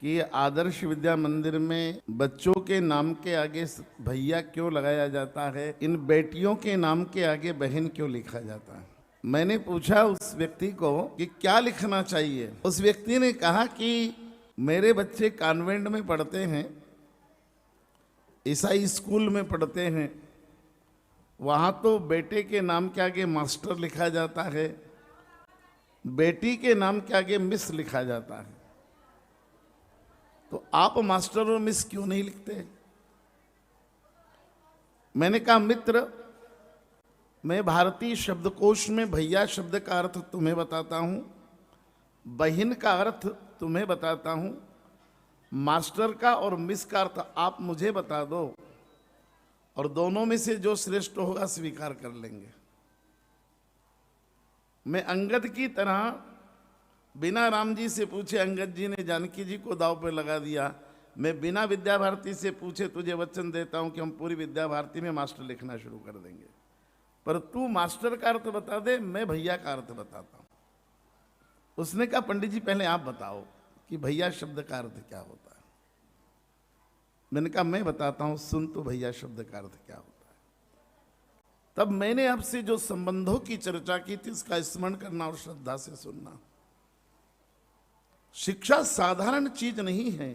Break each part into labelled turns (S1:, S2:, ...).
S1: कि आदर्श विद्या मंदिर में बच्चों के नाम के आगे भैया क्यों लगाया जाता है, इन बेटियों के नाम के आगे बहन क्यों लिखा जाता है। मैंने पूछा उस व्यक्ति को कि क्या लिखना चाहिए। उस व्यक्ति ने कहा कि मेरे बच्चे कॉन्वेंट में पढ़ते हैं, ईसाई स्कूल में पढ़ते हैं, वहाँ तो बेटे के नाम के आगे मास्टर लिखा जाता है, बेटी के नाम के आगे मिस लिखा जाता है, तो आप मास्टर और मिस क्यों नहीं लिखते। मैंने कहा मित्र, मैं भारतीय शब्दकोश में भैया शब्द का अर्थ तुम्हें बताता हूं, बहन का अर्थ तुम्हें बताता हूं, मास्टर का और मिस का अर्थ आप मुझे बता दो और दोनों में से जो श्रेष्ठ होगा स्वीकार कर लेंगे। मैं अंगद की तरह बिना राम जी से पूछे अंगद जी ने जानकी जी को दांव पे लगा दिया। मैं बिना विद्या भारती से पूछे तुझे वचन देता हूं कि हम पूरी विद्या भारती में मास्टर लिखना शुरू कर देंगे, पर तू मास्टर का अर्थ बता दे, मैं भैया का अर्थ बताता हूं। उसने कहा पंडित जी पहले आप बताओ कि भैया शब्द का अर्थ क्या होता है। मैंने कहा मैं बताता हूं, सुन तो भैया शब्द का अर्थ क्या होता है। तब मैंने आपसे जो संबंधों की चर्चा की थी इसका स्मरण करना और श्रद्धा से सुनना। शिक्षा साधारण चीज नहीं है,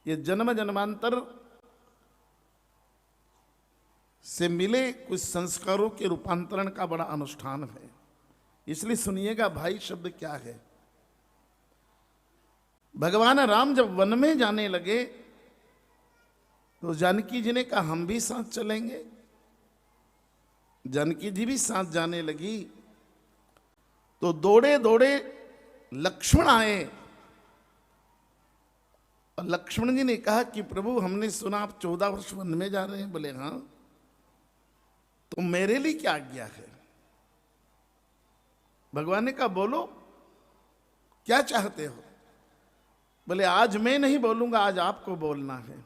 S1: ये जन्म जन्मांतर से मिले कुछ संस्कारों के रूपांतरण का बड़ा अनुष्ठान है। इसलिए सुनिएगा भाई शब्द क्या है। भगवान राम जब वन में जाने लगे तो जानकी जी ने कहा हम भी साथ चलेंगे। जानकी जी भी साथ जाने लगी तो दौड़े दौड़े लक्ष्मण आए और लक्ष्मण जी ने कहा कि प्रभु हमने सुना आप 14 वर्ष वन में जा रहे हैं। बोले हाँ, तो मेरे लिए क्या आज्ञा है। भगवान ने कहा बोलो क्या चाहते हो। बोले आज मैं नहीं बोलूंगा, आज आपको बोलना है।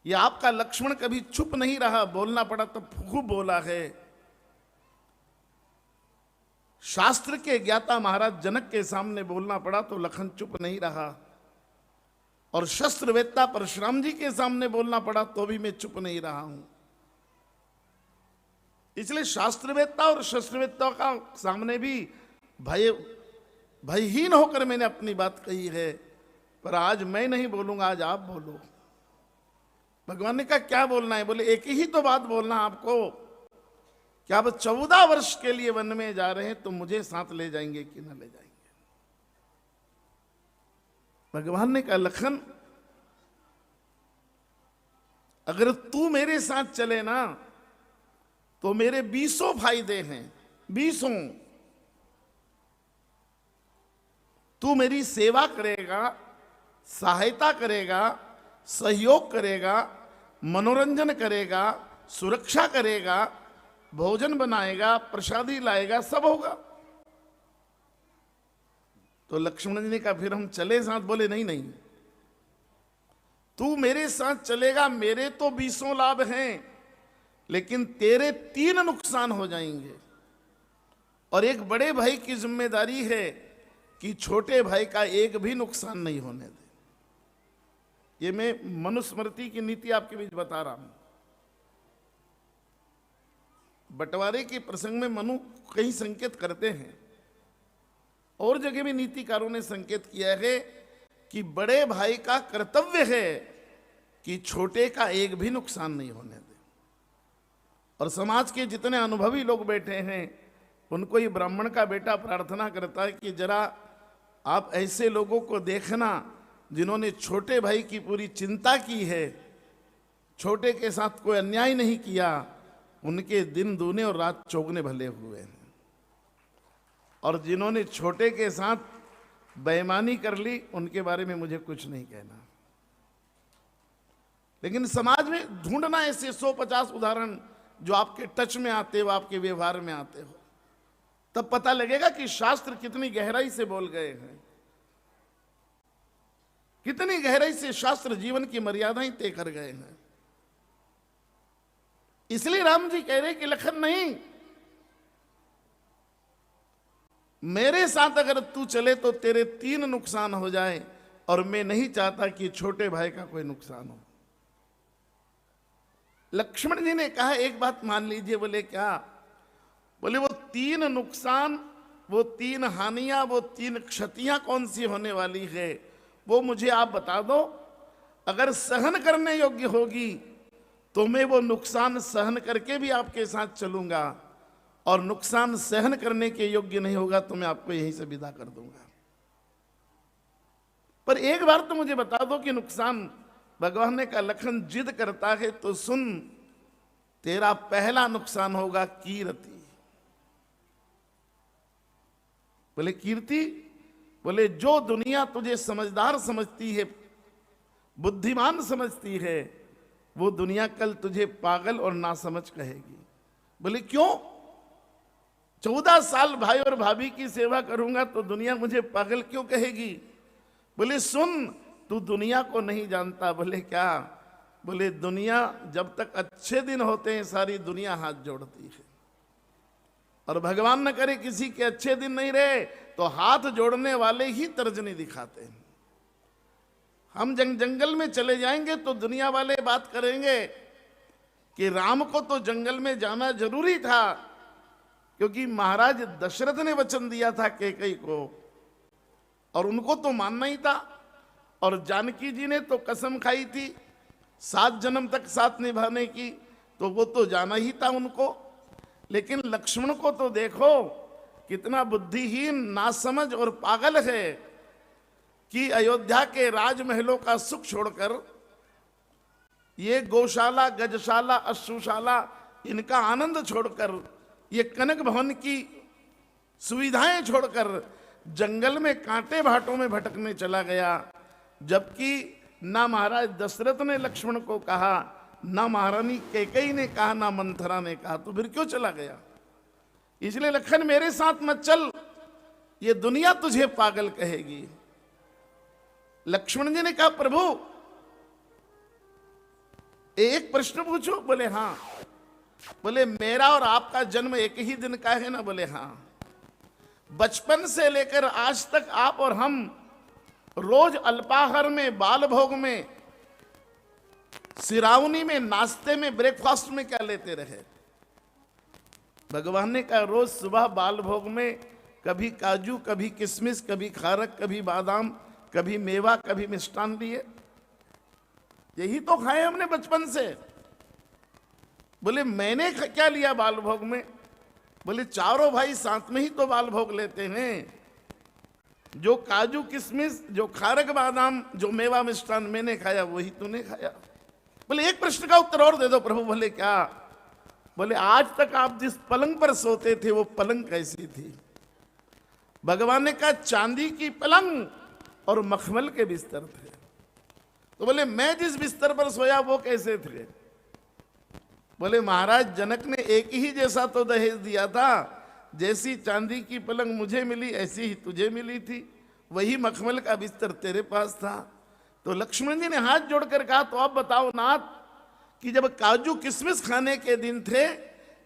S1: ये आपका लक्ष्मण कभी चुप नहीं रहा, बोलना पड़ा तो खूब बोला है। शास्त्र के ज्ञाता महाराज जनक के सामने बोलना पड़ा तो लखन चुप नहीं रहा, और शस्त्रवेत्ता परशुराम जी के सामने बोलना पड़ा तो भी मैं चुप नहीं रहा हूं। इसलिए शास्त्रवेत्ता और शस्त्रवेत्ता का सामने भी भयहीन होकर मैंने अपनी बात कही है, पर आज मैं नहीं बोलूंगा, आज आप बोलो। भगवान ने कहा क्या बोलना है। बोले एक ही तो बात बोलना आपको, क्या आप 14 वर्ष के लिए वन में जा रहे हैं तो मुझे साथ ले जाएंगे कि ना ले जाएंगे। भगवान ने कहा लखन अगर तू मेरे साथ चले ना तो मेरे 20 फायदे हैं, 20। तू मेरी सेवा करेगा, सहायता करेगा, सहयोग करेगा, मनोरंजन करेगा, सुरक्षा करेगा, भोजन बनाएगा, प्रसादी लाएगा, सब होगा। तो लक्ष्मण जी ने कहा फिर हम चले साथ। बोले नहीं नहीं, तू मेरे साथ चलेगा, मेरे तो 20 लाभ हैं, लेकिन तेरे 3 नुकसान हो जाएंगे। और एक बड़े भाई की जिम्मेदारी है कि छोटे भाई का एक भी नुकसान नहीं होने दे। ये मैं मनुस्मृति की नीति आपके बीच बता रहा हूं। बंटवारे के प्रसंग में मनु कई संकेत करते हैं, और जगह भी नीतिकारों ने संकेत किया है कि बड़े भाई का कर्तव्य है कि छोटे का एक भी नुकसान नहीं होने दे। और समाज के जितने अनुभवी लोग बैठे हैं उनको ये ब्राह्मण का बेटा प्रार्थना करता है कि जरा आप ऐसे लोगों को देखना जिन्होंने छोटे भाई की पूरी चिंता की है, छोटे के साथ कोई अन्याय नहीं किया, उनके दिन दूने और रात चौगने भले हुए हैं। और जिन्होंने छोटे के साथ बेईमानी कर ली उनके बारे में मुझे कुछ नहीं कहना। लेकिन समाज में ढूंढना ऐसे 150 उदाहरण जो आपके टच में आते हो, आपके व्यवहार में आते हो, तब पता लगेगा कि शास्त्र कितनी गहराई से बोल गए हैं, कितनी गहराई से शास्त्र जीवन की मर्यादाएं तय कर गए हैं। इसलिए राम जी कह रहे कि लखन नहीं, मेरे साथ अगर तू चले तो तेरे 3 नुकसान हो जाए, और मैं नहीं चाहता कि छोटे भाई का कोई नुकसान हो। लक्ष्मण जी ने कहा एक बात मान लीजिए। बोले क्या? बोले वो 3 नुकसान, वो 3 हानियां, वो 3 क्षतियां कौन सी होने वाली है, वो मुझे आप बता दो। अगर सहन करने योग्य होगी तो मैं वो नुकसान सहन करके भी आपके साथ चलूंगा, और नुकसान सहन करने के योग्य नहीं होगा तो मैं आपको यहीं से विदा कर दूंगा। पर एक बार तो मुझे बता दो कि नुकसान। भगवान ने कहा लखन जिद करता है तो सुन, तेरा पहला नुकसान होगा कीर्ति। बोले कीर्ति? बोले जो दुनिया तुझे समझदार समझती है, बुद्धिमान समझती है, वो दुनिया कल तुझे पागल और नासमझ कहेगी। बोले क्यों? 14 साल भाई और भाभी की सेवा करूंगा तो दुनिया मुझे पागल क्यों कहेगी? बोले सुन, तू दुनिया को नहीं जानता। बोले क्या? बोले दुनिया जब तक अच्छे दिन होते हैं सारी दुनिया हाथ जोड़ती है, और भगवान न करे किसी के अच्छे दिन नहीं रहे तो हाथ जोड़ने वाले ही तर्जनी दिखाते हैं। हम जंगल में चले जाएंगे तो दुनिया वाले बात करेंगे कि राम को तो जंगल में जाना जरूरी था, क्योंकि महाराज दशरथ ने वचन दिया था कैकेयी को, और उनको तो मानना ही था। और जानकी जी ने तो कसम खाई थी 7 जन्म तक साथ निभाने की, तो वो तो जाना ही था उनको। लेकिन लक्ष्मण को तो देखो कितना बुद्धिहीन, नासमझ और पागल है कि अयोध्या के राजमहलों का सुख छोड़कर, ये गौशाला, गजशाला, अश्वशाला, इनका आनंद छोड़कर, ये कनक भवन की सुविधाएं छोड़कर जंगल में कांटे भाटों में भटकने चला गया। जबकि ना महाराज दशरथ ने लक्ष्मण को कहा, ना महारानी कैकेयी ने कहा, ना मंथरा ने कहा, तो फिर क्यों चला गया? इसलिए लखन मेरे साथ मत चल, ये दुनिया तुझे पागल कहेगी। लक्ष्मण जी ने कहा प्रभु एक प्रश्न पूछो? बोले हाँ। बोले मेरा और आपका जन्म एक ही दिन का है ना? बोले हाँ। बचपन से लेकर आज तक आप और हम रोज अल्पाहार में, बाल भोग में, सिरावनी में, नाश्ते में, ब्रेकफास्ट में क्या लेते रहे? भगवान ने कहा रोज सुबह बाल भोग में कभी काजू, कभी किशमिश, कभी खारक, कभी बादाम, कभी मेवा, कभी मिष्टान लिए। यही तो खाए हमने बचपन से। बोले मैंने क्या लिया बाल भोग में? बोले चारों भाई साथ में ही तो बाल भोग लेते हैं। जो काजू किशमिश, जो खारक बादाम, जो मेवा मिष्टान मैंने खाया वही तूने खाया। बोले एक प्रश्न का उत्तर और दे दो प्रभु। बोले क्या? बोले आज तक आप जिस पलंग पर सोते थे वो पलंग कैसी थी? भगवान ने कहा चांदी की पलंग और मखमल के बिस्तर थे। तो बोले मैं जिस बिस्तर पर सोया वो कैसे थे? बोले महाराज जनक ने एक ही जैसा तो दहेज दिया था, जैसी चांदी की पलंग मुझे मिली ऐसी ही तुझे मिली थी, वही मखमल का बिस्तर तेरे पास था। तो लक्ष्मण जी ने हाथ जोड़कर कहा तो अब बताओ नाथ कि जब काजू किशमिश खाने के दिन थे,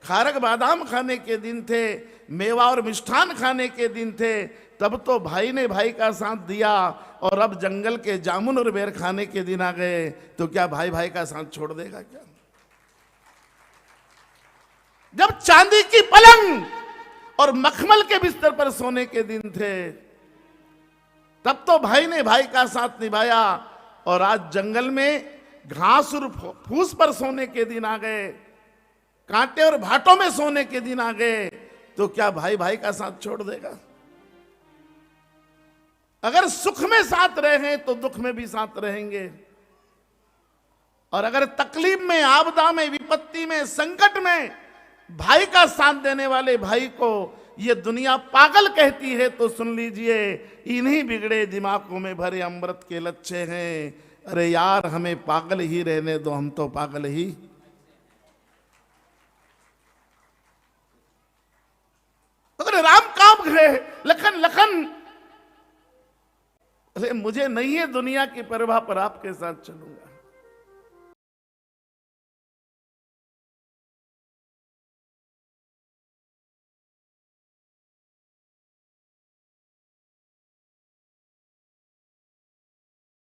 S1: खारक बादाम खाने के दिन थे, मेवा और मिष्ठान खाने के दिन थे, तब तो भाई ने भाई का साथ दिया, और अब जंगल के जामुन और बेर खाने के दिन आ गए तो क्या भाई भाई का साथ छोड़ देगा क्या? जब चांदी की पलंग और मखमल के बिस्तर पर सोने के दिन थे तब तो भाई ने भाई का साथ निभाया, और आज जंगल में घास और फूस पर सोने के दिन आ गए, कांटे और भाटों में सोने के दिन आ गए, तो क्या भाई भाई का साथ छोड़ देगा? अगर सुख में साथ रहे तो दुख में भी साथ रहेंगे, और अगर तकलीफ में, आपदा में, विपत्ति में, संकट में भाई का साथ देने वाले भाई को ये दुनिया पागल कहती है तो सुन लीजिए, इन्हीं बिगड़े दिमागों में भरे अमृत के लच्छे हैं। अरे यार हमें पागल ही रहने दो, हम तो पागल ही। अगर राम काम है लखन लखन, अरे मुझे नहीं है दुनिया की परवाह पर आपके साथ चलूंगा।